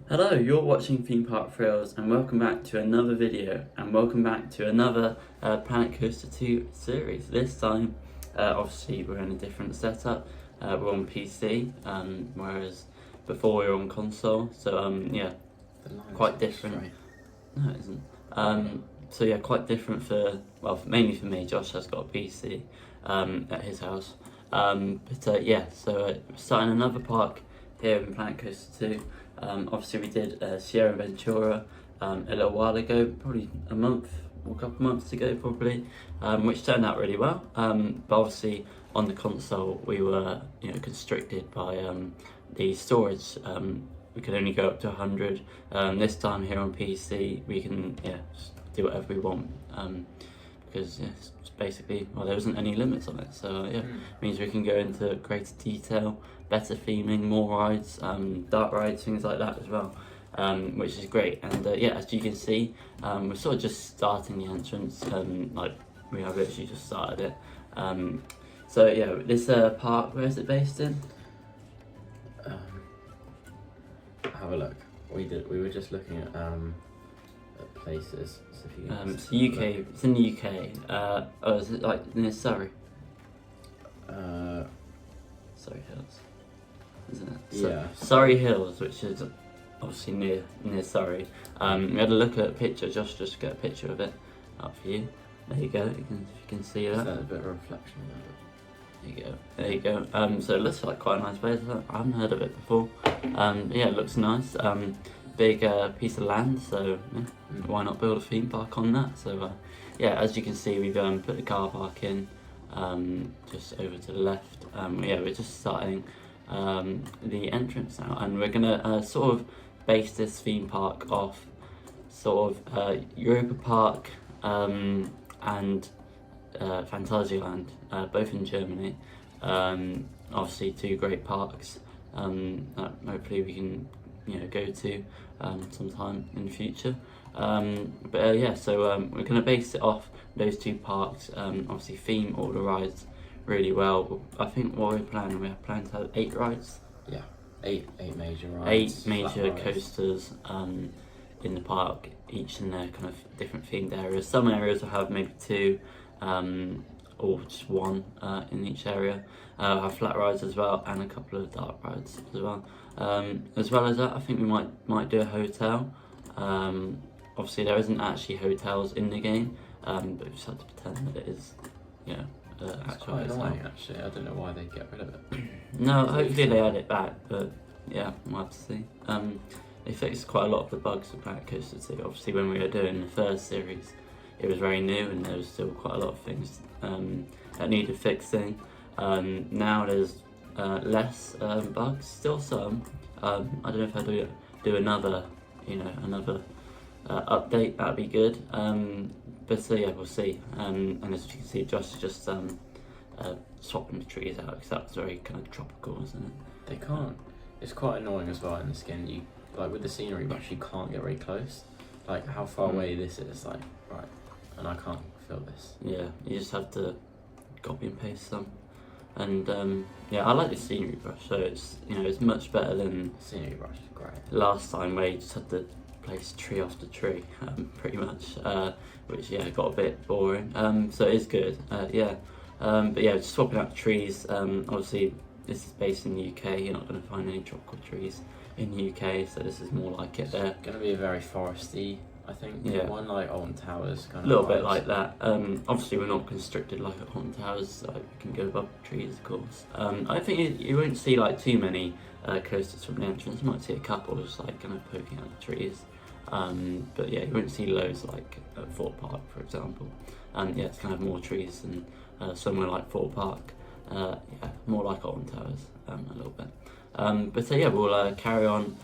Hello, you're watching Theme Park Thrills and welcome back to another video and welcome back to another Planet Coaster 2 series. This time, obviously we're in a different setup, we're on PC, whereas before we were on console, so yeah, quite different. Straight. No, it isn't. So yeah, quite different for, well, mainly for me. Josh has got a PC at his house. Yeah, so we're starting another park here in Planet Coaster 2. Obviously we did Sierra Ventura a little while ago, probably a month or a couple months ago probably, which turned out really well. But obviously on the console we were constricted by the storage. We could only go up to 100. This time here on PC we can just do whatever we want, because it's basically, well, there wasn't any limits on it, so it means we can go into greater detail, better theming, more rides, dark rides, things like that as well, which is great. And yeah, as you can see, we're sort of just starting the entrance, like we have literally just started it. So yeah, this park, where is it based in? Have a look. We were just looking at places. So if you It's UK. It's in the UK. Oh, is it like near Surrey? Surrey Hills, isn't it? Yeah. Surrey Hills, which is obviously near Surrey. We had a lock at a picture. Just get a picture of it up for you. There you go. You can see that. Is that a bit of a reflection of it? There you go. So it looks like quite a nice place. I haven't heard of it before. Yeah, it looks nice. Big piece of land, so yeah, why not build a theme park on that? So yeah, as you can see, we've put the car park in just over to the left. Yeah, we're just starting the entrance now, and we're gonna sort of base this theme park off sort of Europa Park and Phantasialand, both in Germany. Obviously two great parks that hopefully we can go to sometime in the future. Yeah, so we're going to base it off those two parks, obviously theme all the rides really well. I think what we're planning, we have planned to have 8 rides. Yeah, eight major rides. 8 major coasters in the park, each in their kind of different themed areas. Some areas will have maybe 2 or just 1 in each area. We'll have flat rides as well, and a couple of dark rides as well. As well as that, I think we might do a hotel. Obviously there isn't actually hotels in the game, but we just have to pretend that it is, It's actual quite hotel. annoying actually. I don't know why they get rid of it. No, hopefully they add it back, but yeah, we'll have to see. They fixed quite a lot of the bugs with Planet Coaster 2. Obviously when we were doing the first series, it was very new and there was still quite a lot of things that needed fixing. Now there's less bugs, still some. I don't know if I do another, another update, that'd be good. But so yeah, we'll see. And as you can see, Josh is just swapping the trees out because that's very kind of tropical, isn't it? They can't. It's quite annoying as well in this game. You like with the scenery, you actually can't get very close. Like how far away this is, like right, and I can't feel this. Yeah, you just have to copy and paste some. And yeah, I like the scenery brush, so it's it's much better than Scenery brush is great. last time where you just had to place tree after tree, pretty much, which yeah got a bit boring. So it is good, yeah. But yeah, just swapping out the trees. Obviously this is based in the UK. You're not going to find any tropical trees in the UK, so this is more like it there. It's gonna be a very foresty, I think. Yeah. One like Alton Towers kind of. A little bit vibes. like that. Obviously we're not constricted like at Haunted Towers, so we can go above trees, of course. I think you won't see like too many coasters from the entrance. You might see a couple just like kind of poking out the trees. But yeah, you won't see loads like at Fort Park, for example. Yeah, it's kind of more trees than somewhere like Fort Park. Yeah, more like Alton Towers, a little bit. But so yeah, we'll carry on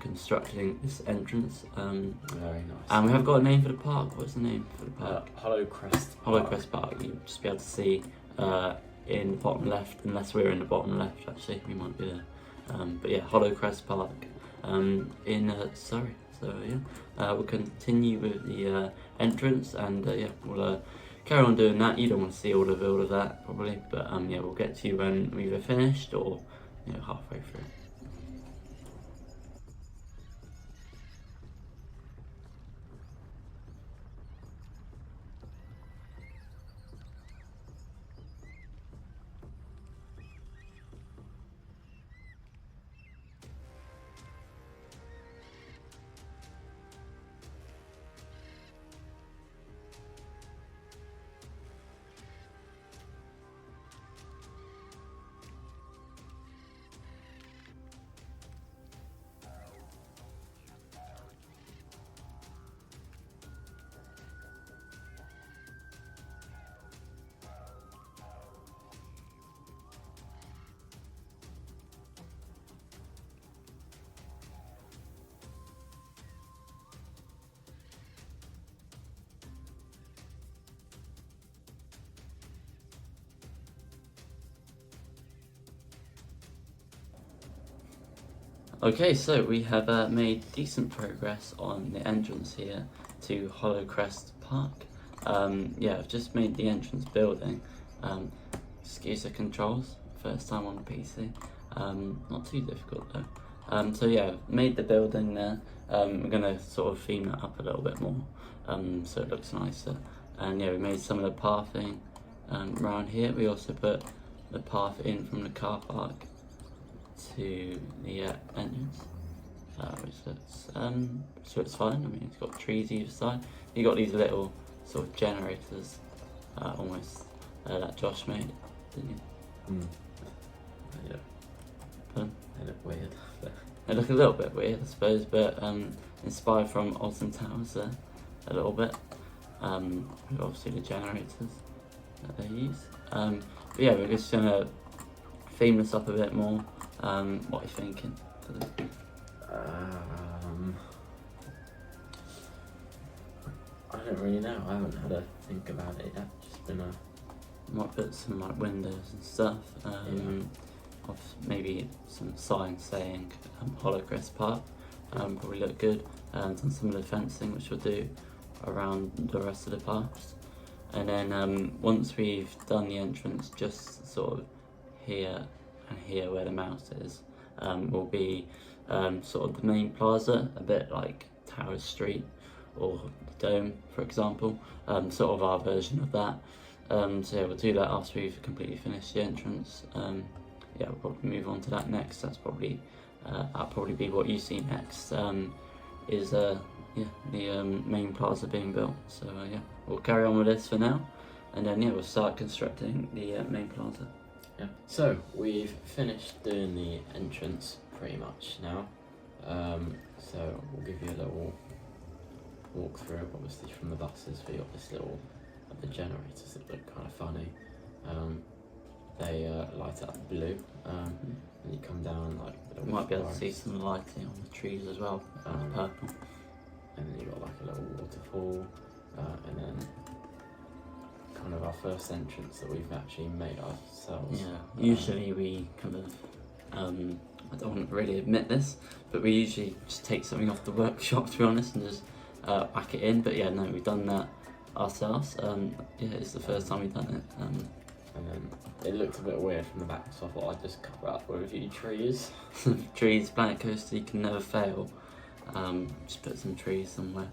constructing this entrance. Very nice. And we have got a name for the park. What's the name for the park? Hollowcrest Park. Hollowcrest Park. You'll just be able to see in the bottom left, unless we're in the bottom left actually, we might be there. But yeah, Hollowcrest Park in Surrey. So yeah, we'll continue with the entrance, and yeah, we'll carry on doing that. You don't want to see all of that probably, but yeah, we'll get to you when we've finished or halfway through. Okay, so we have made decent progress on the entrance here to Hollowcrest Park. Yeah, I've just made the entrance building. Excuse the controls, first time on a PC. Not too difficult though. So yeah, made the building there. We're gonna sort of theme that up a little bit more, so it looks nicer. And yeah, we made some of the pathing around here. We also put the path in from the car park to the entrance, which looks fine. I mean, it's got trees either side. You got these little sort of generators, almost that Josh made, didn't you? Yeah. Fun. They look weird. They look a little bit weird, I suppose, but inspired from Alton Towers there a little bit. With obviously the generators that they use. But yeah, we're just gonna theme this up a bit more. What are you thinking? I don't really know. I haven't had a think about it yet. Just been a. Might put some like windows and stuff. Of maybe some signs saying Hollowcrest Park. Probably look good. And some of the fencing, which we'll do around the rest of the paths. And then once we've done the entrance, just sort of here and here where the mouse is, will be sort of the main plaza, a bit like Tower Street or the Dome, for example, sort of our version of that. So yeah, we'll do that after we've completely finished the entrance. Yeah, we'll probably move on to that next. That'll probably be what you see next. Is yeah, the main plaza being built. So yeah, we'll carry on with this for now, and then yeah, we'll start constructing the main plaza. Yeah. So we've finished doing the entrance pretty much now. So we'll give you a little walk through, obviously from the buses. We got this little the generators that look kind of funny. They light up blue, and you come down like. You might be able to see some lighting on the trees as well, purple. And then you got like a little waterfall, and then kind of our first entrance that we've actually made ourselves. Yeah, usually we kind of, I don't want to really admit this, but we usually just take something off the workshop, to be honest, and just whack it in. But yeah, no, we've done that ourselves. Yeah, it's the first time we've done it. And then it looked a bit weird from the back, so I thought I'd just cover it up with a few trees. Trees, Planet Coaster, you can never fail. Just put some trees somewhere.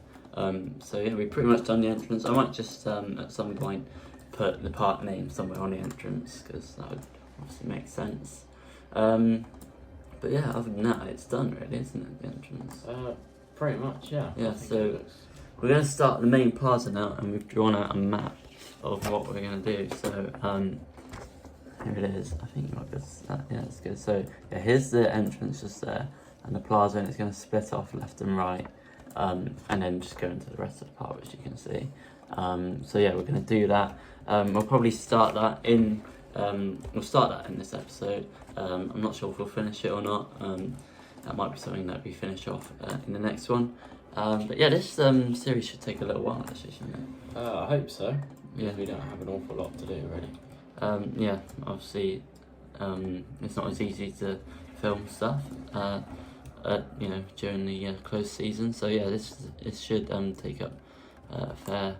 So yeah, we've pretty much done the entrance. I might just at some point put the park name somewhere on the entrance, because that would obviously make sense. But yeah, other than that, it's done really, isn't it, the entrance? Pretty much, yeah. Yeah, so we're going to start the main plaza now, and we've drawn out a map of what we're going to do. So here it is. I think you might be able to see that. Yeah, that's good. So yeah, here's the entrance just there, and the plaza, and it's going to split off left and right, and then just go into the rest of the park, which you can see. So yeah, we're going to do that. We'll probably start that in this episode. I'm not sure if we'll finish it or not. That might be something that we finish off in the next one. But yeah, this series should take a little while actually, shouldn't it? I hope so. Yeah, we don't have an awful lot to do really. Yeah, obviously, it's not as easy to film stuff, you know, during the close season. So yeah, this should take up a fair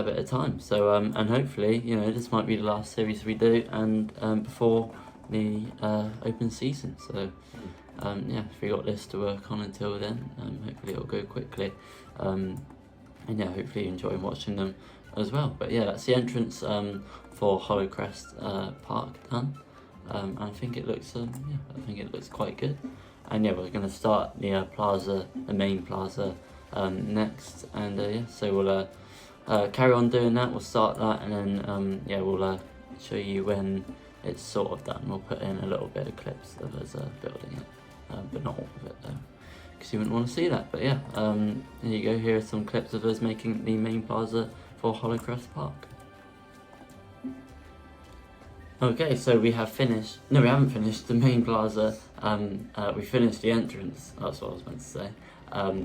bit of time. So and hopefully, you know, this might be the last series we do, and before the open season. So yeah, if we got this to work on until then, hopefully it'll go quickly. And yeah, hopefully you enjoy watching them as well. But yeah, that's the entrance for Hollowcrest Park done. I think it looks quite good. And yeah, we're going to start the plaza, the main plaza, next. And yeah, so we'll carry on doing that. We'll start that, and then yeah, we'll show you when it's sort of done. We'll put in a little bit of clips of us building it, but not all of it though, because you wouldn't want to see that. But yeah, there you go. Here are some clips of us making the main plaza for Hollowcrest Park. Okay, so we have finished. No, we haven't finished the main plaza. We finished the entrance. That's what I was meant to say.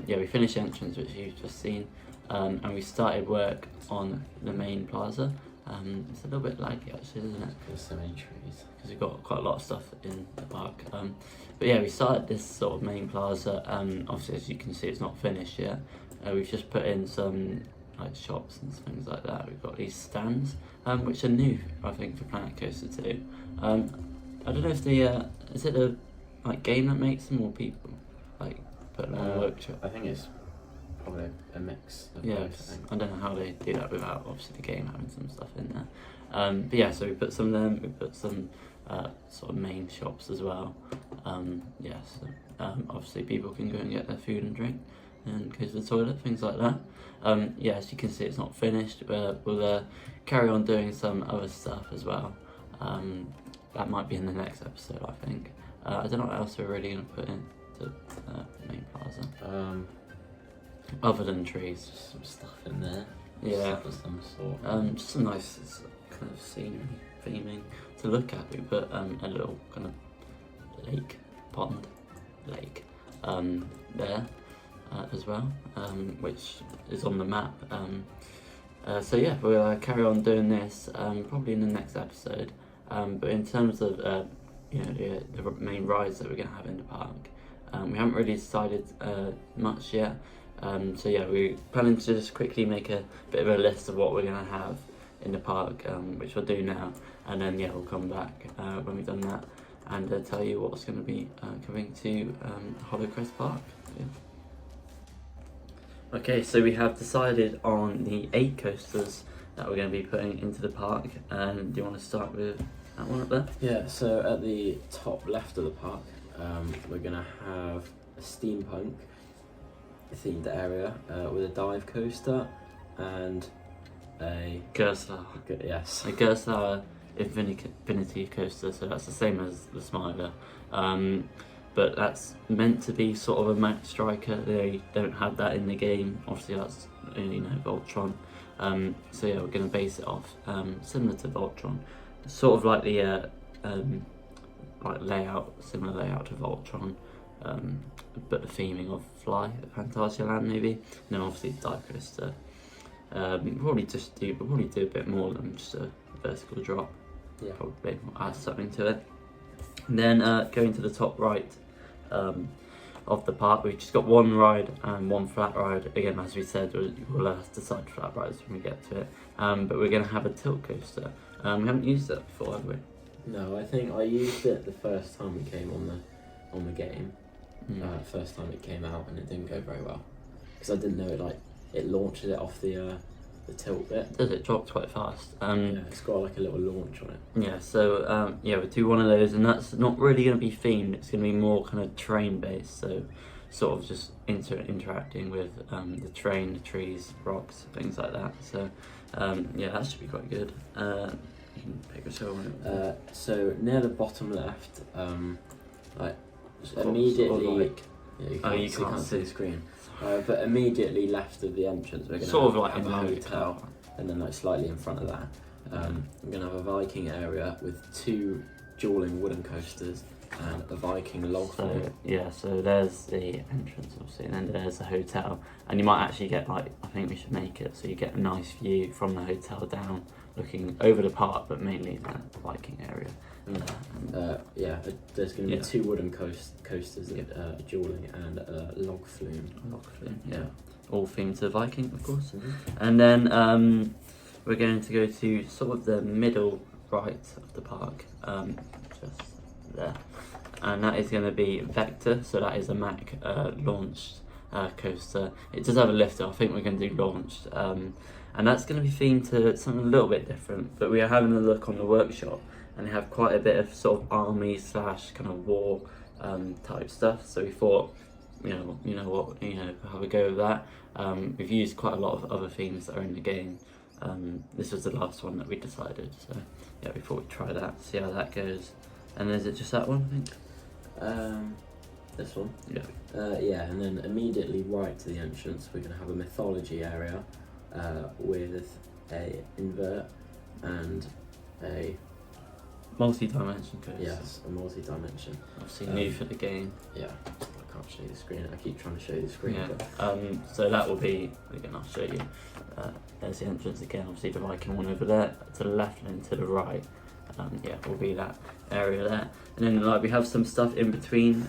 Yeah, we finished the entrance, which you've just seen, and we started work on the main plaza. It's a little bit laggy actually, isn't it? There's so many trees. Because we've got quite a lot of stuff in the park. But yeah, we started this sort of main plaza. Obviously, as you can see, it's not finished yet. We've just put in some like shops and things like that. We've got these stands, which are new, I think, for Planet Coaster 2. I don't know if the is it a like game that makes them, or people like put them on the workshop? I think it's probably a mix of Yeah, both. I think. I don't know how they do that without obviously the game having some stuff in there. But yeah, so we put some of them. We put some sort of main shops as well. Obviously people can go and get their food and drink and go to the toilet, things like that. Yeah, as you can see, it's not finished. We'll carry on doing some other stuff as well. That might be in the next episode, I think. I don't know what else we're really going to put in the main plaza. Other than trees. Just some stuff in there. Yeah. Stuff of some sort. Just some nice kind of scenery theming to look at. We put a little kind of lake there as well, which is on the map. So yeah, we'll carry on doing this probably in the next episode. But in terms of the main rides that we're going to have in the park, we haven't really decided much yet. So yeah, we're planning to just quickly make a bit of a list of what we're going to have in the park, which we'll do now, and then yeah, we'll come back when we've done that and tell you what's going to be coming to Hollowcrest Park. Yeah. Okay, so we have decided on the 8 coasters that we're going to be putting into the park. Do you want to start with that one up there? Yeah, so at the top left of the park, we're going to have a steampunk themed area with a dive coaster and a Gerstlauer. Yes. A Gerstlauer Infinity coaster, so that's the same as the Smiler. But that's meant to be sort of a Max Striker. They don't have that in the game. Obviously, that's Voltron. So yeah, we're going to base it off similar to Voltron, sort of like the similar layout to Voltron, but the theming of Fly at Fantasia Land maybe. And then obviously dive coaster. We'll probably do a bit more than just a vertical drop. Yeah. Probably add something to it. And then going to the top right of the park, we've just got one ride and one flat ride. Again, as we said, we'll decide flat rides when we get to it. But we're going to have a tilt coaster. We haven't used it before, have we? No, I think I used it the first time we came on the game. First time it came out, and it didn't go very well because I didn't know it launches it off the tilt bit. Does it drop quite fast? Yeah, it's got like a little launch on it. Yeah, so yeah, we'll do one of those, and that's not really going to be themed. It's going to be more kind of train based, so sort of just interacting with the train, the trees, rocks, things like that. So yeah, that should be quite good. You can pick whichever one. So near the bottom left, immediately. You can't see the screen. But immediately left of the entrance, we're going to have a hotel, and then slightly in front of that, we're going to have a Viking area with 2 dueling wooden coasters and a Viking log flume. So there's the entrance obviously, and then there's the hotel, and you might actually get I think we should make it so you get a nice view from the hotel down, looking over the park, but mainly the Viking area. There's going to be 2 wooden coasters, dueling, and a log flume. Yeah. All themed to Viking, of course. And then we're going to go to sort of the middle right of the park, just there. And that is going to be Vector, so that is a Mack launched coaster. It does have a lifter, I think we're going to do launched. And that's going to be themed to something a little bit different, but we are having a look on the workshop, and they have quite a bit of sort of army / kind of war type stuff. So we thought, have a go with that. We've used quite a lot of other themes that are in the game. This was the last one that we decided, so yeah, we thought we'd try that, see how that goes. And is it just that one, I think? This one? Yeah. And then immediately right to the entrance, we're going to have a mythology area with a invert and a multi-dimension coaster. Yes, a multi-dimension. Obviously new for the game. Yeah, I can't show you the screen. I keep trying to show you the screen. Yeah. But... So that will be, again, I'll show you. There's the entrance again, obviously the Viking one over there, to the left and to the right. Yeah, will be that area there. And then like we have some stuff in between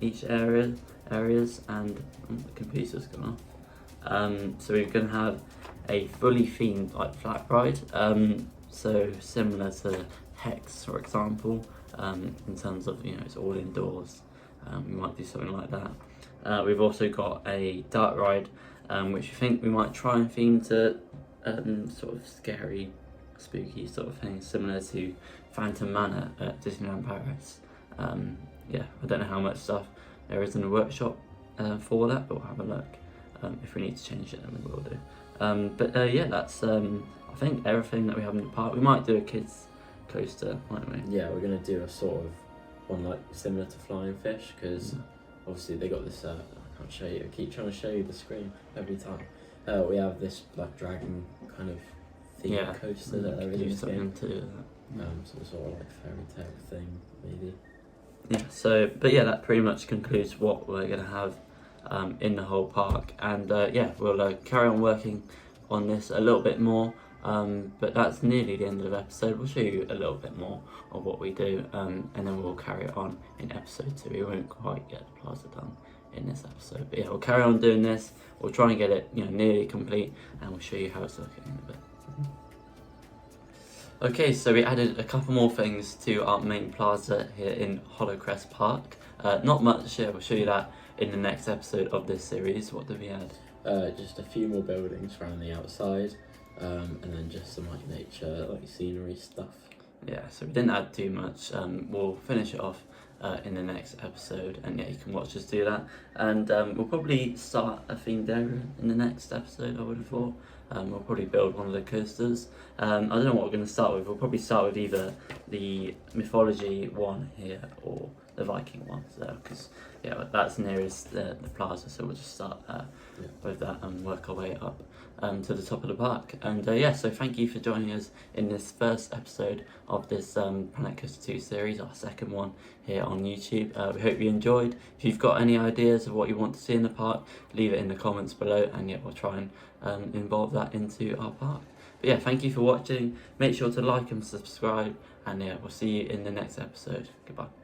each areas, and the computer's gone off. So we're going to have a fully themed like flat ride. So similar to Hex, for example, in terms of, you know, it's all indoors. We might do something like that. We've also got a dark ride, which I think we might try and theme to sort of scary, spooky sort of thing, similar to Phantom Manor at Disneyland Paris. Yeah, I don't know how much stuff there is in the workshop for that, but we'll have a look. If we need to change it, then we will do. Yeah, that's I think everything that we have in the park. We might do a kids coaster, might we? Yeah, we're gonna do a sort of one like similar to Flying Fish, because obviously they got this. I can't show you. I keep trying to show you the screen every time. We have this like dragon kind of theme coaster that there is in this game. Some sort of like fairy tale thing, maybe. Yeah. So, but yeah, that pretty much concludes what we're gonna have in the whole park, and yeah, we'll carry on working on this a little bit more. But that's nearly the end of the episode. We'll show you a little bit more of what we do, and then we'll carry it on in episode 2. We won't quite get the plaza done in this episode, but yeah, we'll carry on doing this. We'll try and get it, you know, nearly complete, and we'll show you how it's looking in a bit. Okay, so we added a couple more things to our main plaza here in Hollowcrest Park. Not much, yeah, we'll show you that in the next episode of this series. What did we add? Just a few more buildings around the outside. And then just some like nature, like scenery stuff. Yeah, so we didn't add too much. We'll finish it off in the next episode, and yeah, you can watch us do that. And we'll probably start a themed area in the next episode, I would have thought. We'll probably build one of the coasters. I don't know what we're going to start with. We'll probably start with either the mythology one here or the Viking one, so because yeah, that's nearest the plaza, so we'll just start with that and work our way up to the top of the park. And yeah, so thank you for joining us in this first episode of this Planet Coaster 2 series, our second one here on YouTube. We hope you enjoyed. If you've got any ideas of what you want to see in the park, leave it in the comments below, and yeah, we'll try and involve that into our park. But yeah, thank you for watching. Make sure to like and subscribe, and yeah, we'll see you in the next episode. Goodbye.